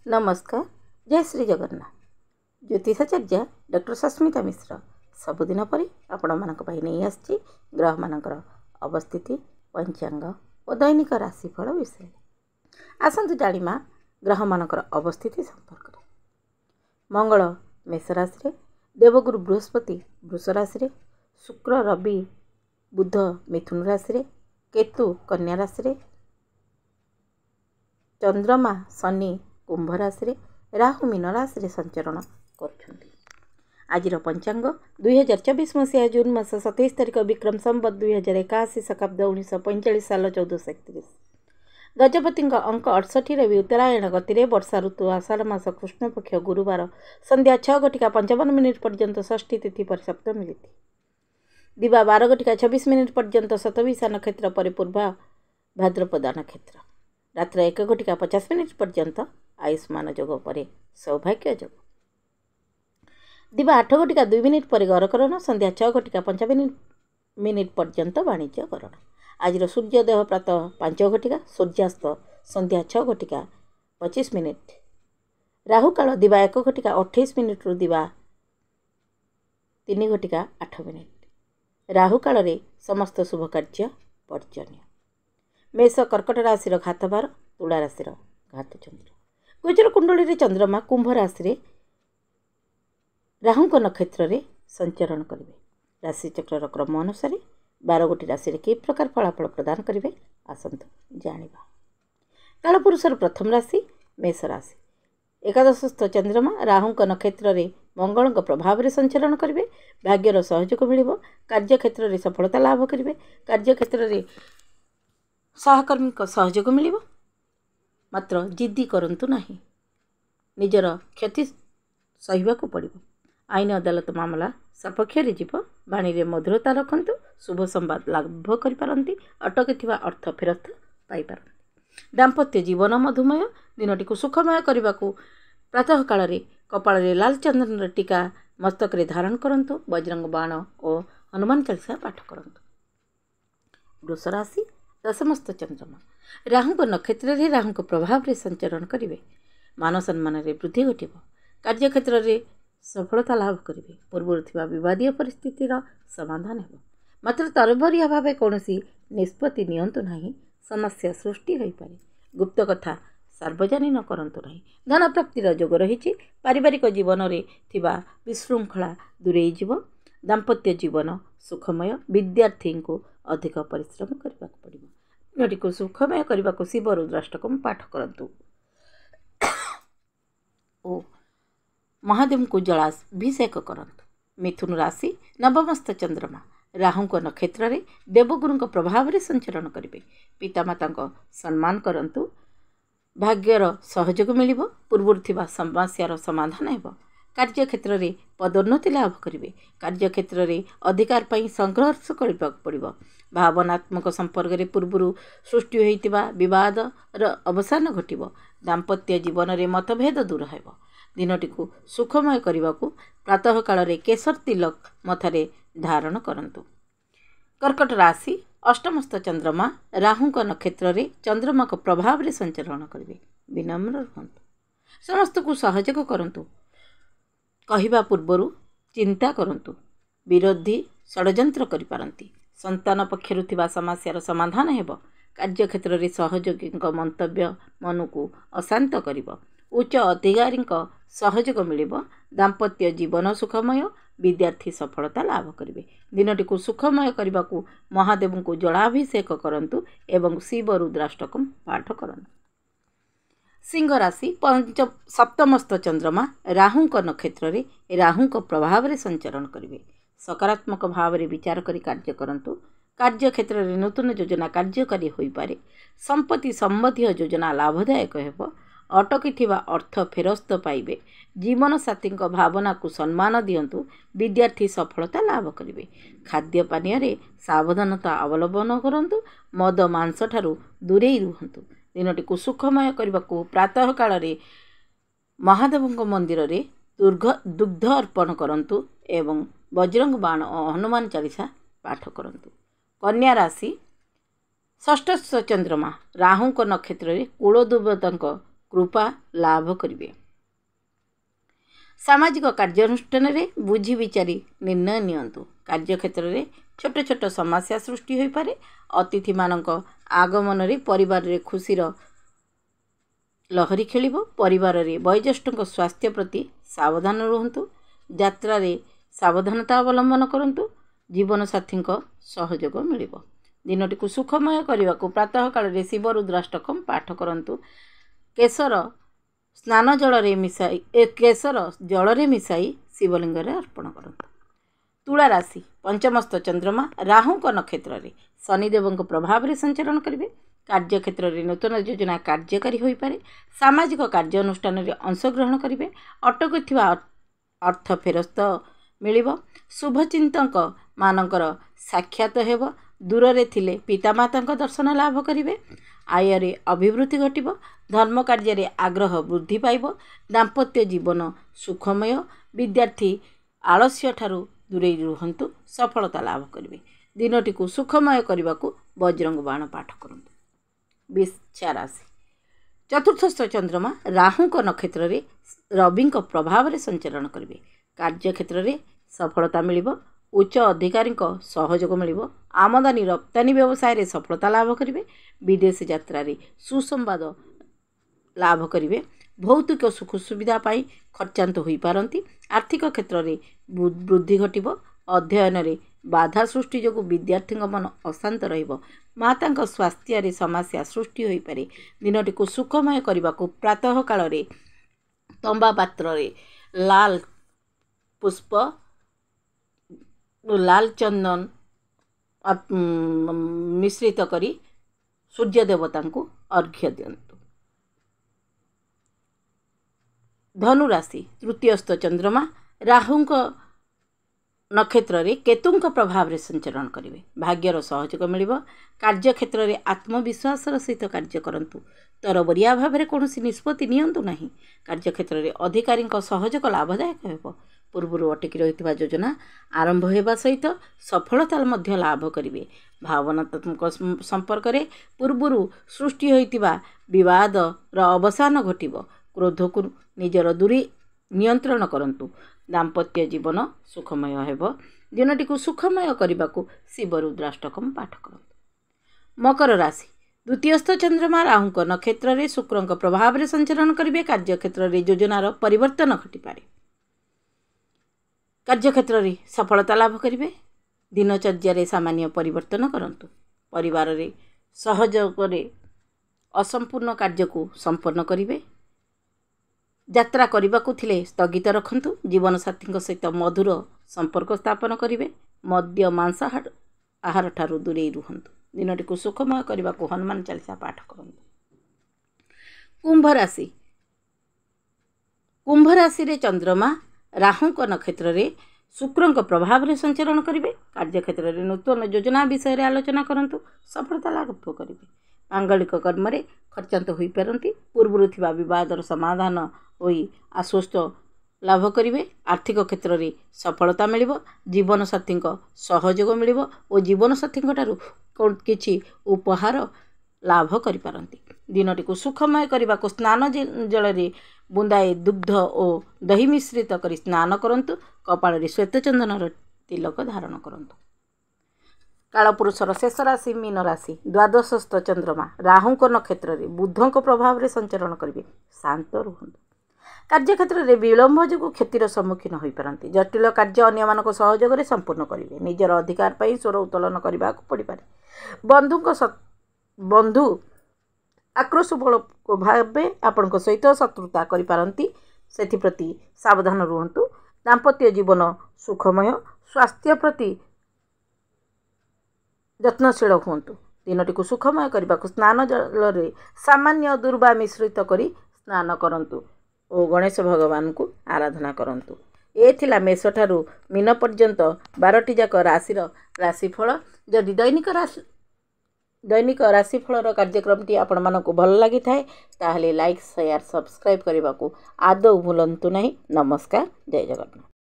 नमस्कार। जय श्री जगन्नाथ। ज्योतिषाचार्य डॉक्टर सस्मिता मिश्र सबुदिन पर आपण मानक नहीं आसी ग्रह मानकर अवस्थिति पंचांग और दैनिक राशिफल विषय आसतु जाणिमा ग्रह मानकर अवस्थिति संपर्क में। मंगल मेष राशि, देवगुरु बृहस्पति वृष राशि, शुक्र रवि बुध मिथुन राशि, केतु कन्या राशि, चंद्रमा शनि कुंभ राशि, राहु मीन राशि संचरण करुछंती। आजिर पंचांग 2024 मसीहा जून मास 27 तारिख विक्रम संवत 2081 शकाब्द 1945 साल 1431। गजपति अंक 68 रे भी उत्तरायण गति वर्षा ऋतु आषाढ़ मास कृष्ण पक्ष गुरुवार संध्या 6:55 पर्यंत षष्ठी तिथि पर सप्तमी तिथि दिवा 12:26 पर्यंत शतभिषा नक्षत्र पर पूर्वा भाद्रपदा नक्षत्र रात्र 1:50 पर्यंत आयुष्मान जोग पर सौभाग्य जोग दिवा 8:02 पर गरकरण संध्या 6:55 पर्यंत वाणिज्य करण। आज सूर्योदय प्रातः 5:00 सूर्यास्त संध्या 6:25 राहु काल दिवा 1:28 रु दिवा 3:08 राहु काल रे समस्त शुभ कार्य वर्जनीय। मेष कर्कट राशि घातबार, तुला राशि घात चंद्र। गोचर कुंडली चंद्रमा कुंभ राशि राहु नक्षत्र रे संचरण करेंगे। राशि चक्र क्रम अनुसार 12 राशि कि प्रकार फलाफल प्रदान करेंगे आसतु जानिबा। कालपुरुषर प्रथम राशि मेष राशि। एकादशस्थ चंद्रमा राहु नक्षत्र रे मंगल प्रभाव रे संचरण करेंगे। भाग्यर सहयोग मिलिबो। कार्य क्षेत्र रे सफलता लाभ करेंगे। कार्य क्षेत्र रे सहकर्मी सहयोग मिलिबो। मात्र जिद्दी करंतु नहीं, निजर क्षति सहिबाकु पड़िबो। आईन अदालत मामला सपक्ष जीव। बाणी रे मधुरता रखंतु। शुभ संवाद लाभ करि पारंती। अटकिथिबा अर्थ फेरस्त पाई पारंती। दाम्पत्य जीवन मधुमय। दिनटी को सुखमय करबाकू प्रातः काल रे कपाल रे लाल चंदन टीका मस्तक रे धारण करंतु। बजरंग बाण और हनुमान चालीसा पाठ करंतु। वृष राशि दशमस्थ चंद्रमा राहु नक्षत्र रे राहु प्रभाव रे संचरण करेंगे। मान सम्मान रे वृद्धि घटिब। कार्य क्षेत्र रे सफलता लाभ करेंगे। पूर्व थिबा विवादीय परिस्थितिर समाधान हेब। मात्र तरबरिया भावे कौनसी निष्पत्ति नियंतु नहीं, समस्या सृष्टि होई पारे। गुप्त कथा सार्वजनीन करंतु नहीं। धन प्राप्तिर जोग रही। पारिवारिक जीवन रे थिबा विशृंखला दूरेई जीव। दाम्पत्य जीवन सुखमय। विद्यार्थी को अधिक परिश्रम करने पड़ो। नटी को सुखमय करने को शिव रुद्राष्टकम पाठ करंतु। ओ महादेव को जलाभिषेक करंतु। मिथुन राशि नवमस्थ चंद्रमा राहु नक्षत्र रे देवगुरु प्रभाव रे संचरण करेंगे। पितामाता सम्मान करंतु। भाग्यर सहयोग मिलिबो। पूर्व थिबा समस्यार समाधान हेब। कार्य क्षेत्र रे पदोन्नति लाभ करेंगे। कार्य क्षेत्र रे अधिकार पाई संघर्ष करने पड़ो। भावनात्मक संपर्क रे पूर्व सृष्टि होइतिबा विवाद अवसान घटिब। दाम्पत्य जीवन रे मतभेद दूर हेब। दिनटी को सुखमय करने को प्रातः काल रे केसर तिलक मथारे धारण करंतु। कर्कट राशि अष्टमस्थ चंद्रमा राहु नक्षत्र रे चंद्रमा को प्रभाव रे संचरण करेंगे। विनम्र रहंतु। समस्त को सहयोग करंतु। कहिबा पूर्वरु चिंता करंतु। विरोधी षड्यंत्र करि पारंती। संतान पक्षरु थिबा समस्यार समाधान हेब। कार्य क्षेत्र रे सहयोगी मंतव्य मन को अशांत करिब। उच्च अधिकारी सहयोग मिलिब। दाम्पत्य जीवन सुखमय। विद्यार्थी सफलता लाभ करेंगे। दिनटी को सुखमय करने को महादेव को जलाभिषेक करंतु एवं शिव रुद्राष्टकम पाठ करंतु। सिंह राशि सप्तमस्थ चंद्रमा राहु नक्षत्र रे राहु प्रभाव रे संचरण करेंगे। सकारात्मक भाव रे विचार करी कार्य करंतु। कार्य क्षेत्र रे नूतन योजना कार्यकारी होई पारे। संपत्ति संबंधी योजना लाभदायक हेब। अटकिथिबा अर्थ फेरस्त पाइबे। जीवन साथी भावना को सम्मान दियंतु। विद्यार्थी सफलता लाभ करेंगे। खाद्य पानीय रे सावधानता अवलंबन करंतु। मद मांस ठारू दूरेई रुहंतु। दिनटी को सुखमय करने को प्रातः काल रे महादेव मंदिर रे दुग्ध अर्पण करंतु एवं बजरंग बाण और हनुमान चालीसा पाठ करंतु। कन्या राशि षष्ठ चंद्रमा राहु नक्षत्र रे कुलदेवता कृपा लाभ करिवे। सामाजिक कार्यानुष्ठान बुझी विचारी निर्णय नियंतु। कार्यक्षेत्र में छोट छोट समस्या सृष्टि हो पारे। अतिथि मानक आगमन रे परिवार रे खुशीर लहरी खेल। परिवार रे वयोज्येष्ठ स्वास्थ्य प्रति सावधान रुहतु। यात्रा रे सावधानता अवलंबन करंतु। जीवन साथी सहयोग मिल। दिनटी को सुखमय करने को प्रातः काल शिव रुद्राष्टकम पाठ करंतु। केशर स्नान जल मिसाई केशर जल मिसाई शिवलिंग अर्पण करंतु। तुला राशि पंचमस्त चंद्रमा राहु नक्षत्र रे शनिदेव प्रभाव रे संचरण करेंगे। कार्यक्षेत्र में नूतन योजना कार्यकारी हो पारे। सामाजिक कार्यानुष्ठान रे अंशग्रहण करेंगे। अटकुवा अर्थ फेरस्त मिल। शुभचिंतक मानकर साक्षात हेब। दूर रे थिले पितामाता दर्शन लाभ करेंगे। आय रे अभिवृद्धि घटिब। धर्म कार्य रे आग्रह वृद्धि पाइब। दाम्पत्य जीवन सुखमय। विद्यार्थी आलस्य ठारू दूरे रुहंतु। सफलता लाभ करेंगे। दिनटी को सुखमय करने को वज्रंग बाण पाठ करंतु। वृश्चिक राशि चतुर्थस्थ चंद्रमा राहु नक्षत्र रे रवि प्रभाव रे संचरण करेंगे। कार्यक्षेत्र में सफलता मिल। उच्च अधिकारी सहयोग मिल। आमदानी रप्तानी व्यवसाय रे सफलता लाभ करेंगे। विदेश यात्रा रे सुसंवाद लाभ करेंगे। भौतिक सुख सुविधा पाई खर्चांत हो पारती। आर्थिक क्षेत्र में वृद्धि घटिब। अध्ययन रे बाधा सृष्टि जो विद्यार्थी मन अशांत रहिब। माता स्वास्थ्य रे समस्या सृष्टि हो पारे। दिनटी को सुखमय करने को प्रातः काल रे तंबा पात्र रे लाल पुष्प लाल चंदन मिश्रित करी सूर्य देवता को अर्घ्य दियंतु। धनु राशि तृतीयस्थ चंद्रमा राहु नक्षत्र रे केतु प्रभाव रे संचरण करेंगे। भाग्यर सहयोग मिल। कार्यक्षेत्र में आत्मविश्वास सहित कार्य करंतु। तरबरिया भाव में कौन निष्पत्ति नियंतु नहीं। कार्यक्षेत्र में अधिकारी सहयोग लाभदायक हो। पूर्व अटकी रही योजना आरंभ होगा सहित सफलता लाभ करेंगे। भावनात्मक संपर्क में पूर्व सृष्टि होता विवाद अवसान घटिब। क्रोध को निजर दूरी नियंत्रण करंतु। दाम्पत्य जीवन सुखमय हेब। दिनटी को सुखमय करने को शिव रुद्राष्टकम पाठ करंतु। मकर राशि द्वितीयस्थ चंद्रमा राहु नक्षत्र में शुक्र प्रभाव रे संचरण करेंगे। कार्यक्षेत्र में योजनार परिवर्तन घटी पारे। कार्यक्षेत्र में सफलता लाभ करेंगे। दिनचर्या सामान्य परिवर्तन करंतु। परिवार रे सहयोग रे असंपूर्ण कार्य को संपन्न करेंगे। यात्रा करने को थिले स्थगित रखंतु। जीवन साथी सहित मधुर संपर्क स्थापन करेंगे। मद्य मांस आहार ठारू दूरे रुहंतु। दिनटी को सुखमय करने को हनुमान चालीसा पाठ करंतु। कुंभ राशि रे चंद्रमा राहु नक्षत्र रे शुक्र प्रभाव रे संचरण करेंगे। कार्यक्षेत्र में नूतन योजना विषय रे आलोचना करंतु। सफलता लाभ करेंगे। मांगलिक कर्म रे खर्चांत हो पारती। पूर्व थिबा विवादर समाधान होई आश्वस्त लाभ करेंगे। आर्थिक क्षेत्र में सफलता मिल। जीवन साथी सहयोग मिल और जीवन साथी किछि उपहार लाभ करिपारंती। दिनटी को सुखमय करने को स्नान जल रे बुंदाए दुग्ध और दही मिश्रित करी स्नान करंतु। कपाल रे श्वेत चंदन तिलक धारण करंतु। कालपुरुषर शेष राशि मीन राशि द्वादशस्थ चंद्रमा राहु नक्षत्र में बुध प्रभाव रे संचरण करेंगे। शांत रुहंतु। कार्यक्षेत्र में विलंब जो क्षतिर सम्मुखीन हो पारती। जटिल कार्य अन्य मानक सहयोग रे संपूर्ण करेंगे। निजर अधिकार पाई स्वर उत्तोलन करने को पड़ पारे। बंधु आक्रोश बल भाव आपण सहित शत्रुता करिपारंती। सेथिप्रति सावधान रुहंतु। दाम्पत्य जीवन सुखमय। स्वास्थ्य प्रति यत्नशील हुंतु। दिनटी को सुखमय करने को स्नान जल रे सामान्य दुर्वा मिश्रित करी स्नान करंतु और गणेश भगवान को आराधना करंतु। ए थिला मेष ठारू मीन पर्यंत 12टी जाक राशिर राशिफल। जदि दैनिक राशिफलर कार्यक्रमटी आपण मानकु भल लागि थाए ताहले लाइक शेयर सब्सक्राइब करने को आदौ भूलंतु नहीं। नमस्कार। जय जगन्नाथ।